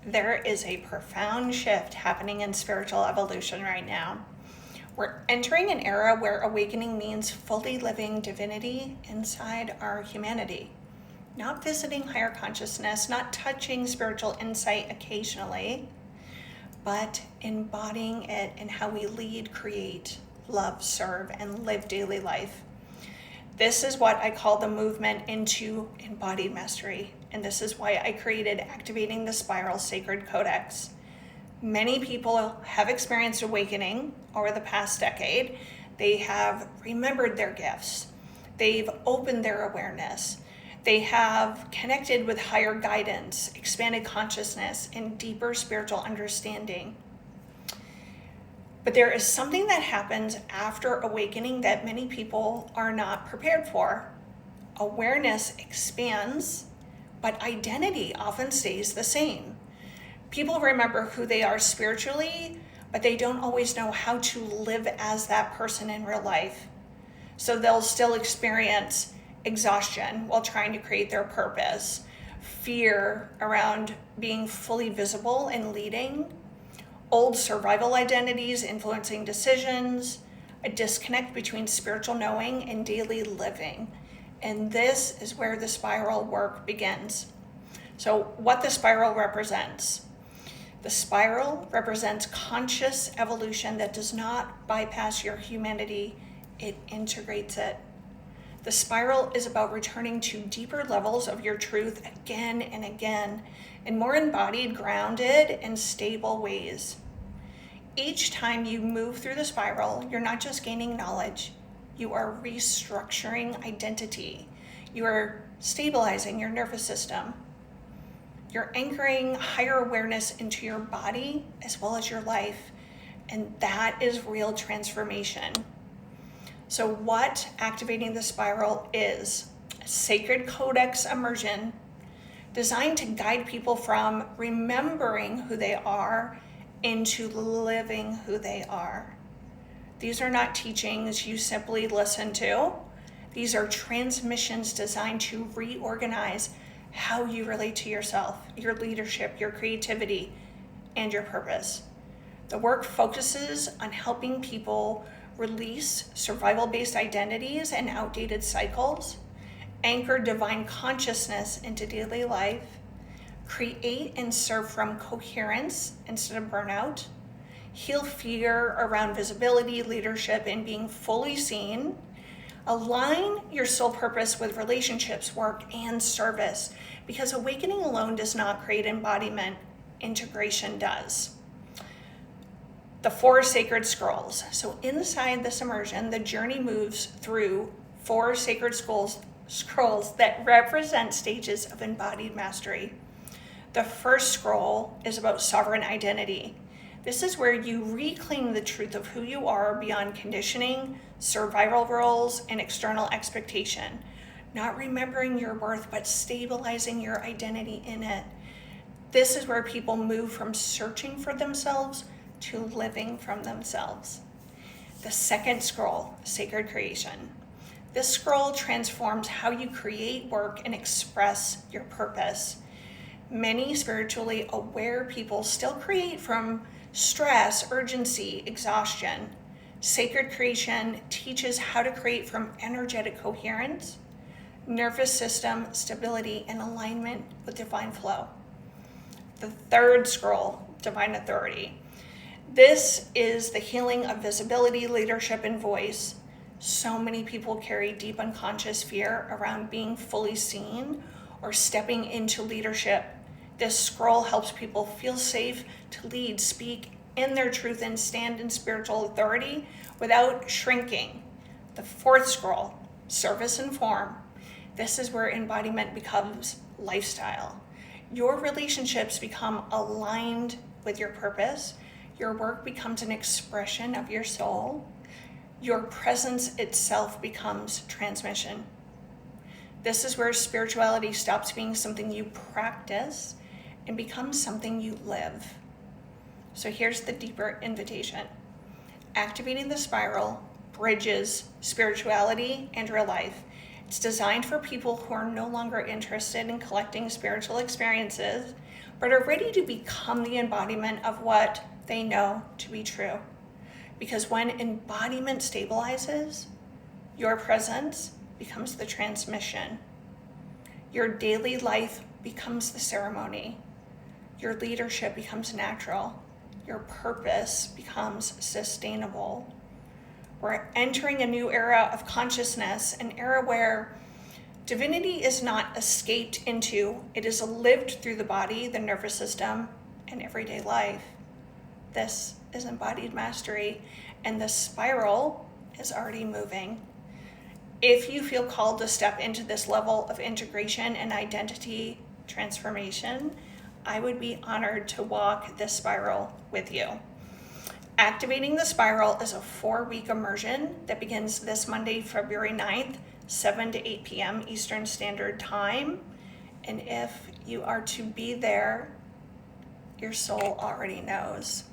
There is a profound shift happening in spiritual evolution right now. We're entering an era where awakening means fully living divinity inside our humanity. Not visiting higher consciousness, not touching spiritual insight occasionally, but embodying it in how we lead, create, love, serve, and live daily life. This is what I call the movement into embodied mastery, and this is why I created Activating the Spiral Sacred Codex. Many people have experienced awakening over the past decade. They have remembered their gifts. They've opened their awareness. They have connected with higher guidance, expanded consciousness, and deeper spiritual understanding. But there is something that happens after awakening that many people are not prepared for. Awareness expands, but identity often stays the same. People remember who they are spiritually, but they don't always know how to live as that person in real life. So they'll still experience exhaustion while trying to create their purpose, fear around being fully visible and leading, old survival identities influencing decisions, a disconnect between spiritual knowing and daily living. And this is where the spiral work begins. So what the spiral represents. The spiral represents conscious evolution that does not bypass your humanity, it integrates it. The spiral is about returning to deeper levels of your truth again and again in more embodied, grounded, and stable ways. Each time you move through the spiral, you're not just gaining knowledge, you are restructuring identity. You are stabilizing your nervous system. You're anchoring higher awareness into your body as well as your life, and that is real transformation. So what Activating the Spiral is, a Sacred Codex immersion designed to guide people from remembering who they are into living who they are. These are not teachings you simply listen to. These are transmissions designed to reorganize how you relate to yourself, your leadership, your creativity, and your purpose. The work focuses on helping people release survival-based identities and outdated cycles, anchor divine consciousness into daily life, create and serve from coherence instead of burnout, heal fear around visibility, leadership, and being fully seen, align your soul purpose with relationships, work, and service, because awakening alone does not create embodiment, integration does. The 4 sacred scrolls. So inside this immersion, the journey moves through 4 sacred scrolls that represent stages of embodied mastery. The first scroll is about sovereign identity. This is where you reclaim the truth of who you are beyond conditioning, survival roles, and external expectation. Not remembering your worth, but stabilizing your identity in it. This is where people move from searching for themselves to living from themselves. The second scroll, Sacred Creation. This scroll transforms how you create, work, and express your purpose. Many spiritually aware people still create from stress, urgency, exhaustion. Sacred Creation teaches how to create from energetic coherence, nervous system stability, and alignment with divine flow. The third scroll, Divine Authority. This is the healing of visibility, leadership, and voice. So many people carry deep unconscious fear around being fully seen or stepping into leadership. This scroll helps people feel safe to lead, speak in their truth, and stand in spiritual authority without shrinking. The fourth scroll, Service and Form. This is where embodiment becomes lifestyle. Your relationships become aligned with your purpose. Your work becomes an expression of your soul. Your presence itself becomes transmission. This is where spirituality stops being something you practice and becomes something you live. So here's the deeper invitation. Activating the Spiral bridges spirituality and real life. It's designed for people who are no longer interested in collecting spiritual experiences, but are ready to become the embodiment of what they know to be true. Because when embodiment stabilizes, your presence becomes the transmission. Your daily life becomes the ceremony. Your leadership becomes natural. Your purpose becomes sustainable. We're entering a new era of consciousness, an era where divinity is not escaped into, it is lived through the body, the nervous system, and everyday life. This is embodied mastery, and the spiral is already moving. If you feel called to step into this level of integration and identity transformation, I would be honored to walk this spiral with you. Activating the Spiral is a 4-week immersion that begins this Monday, February 9th, 7 to 8 p.m. Eastern Standard Time. And if you are to be there, your soul already knows.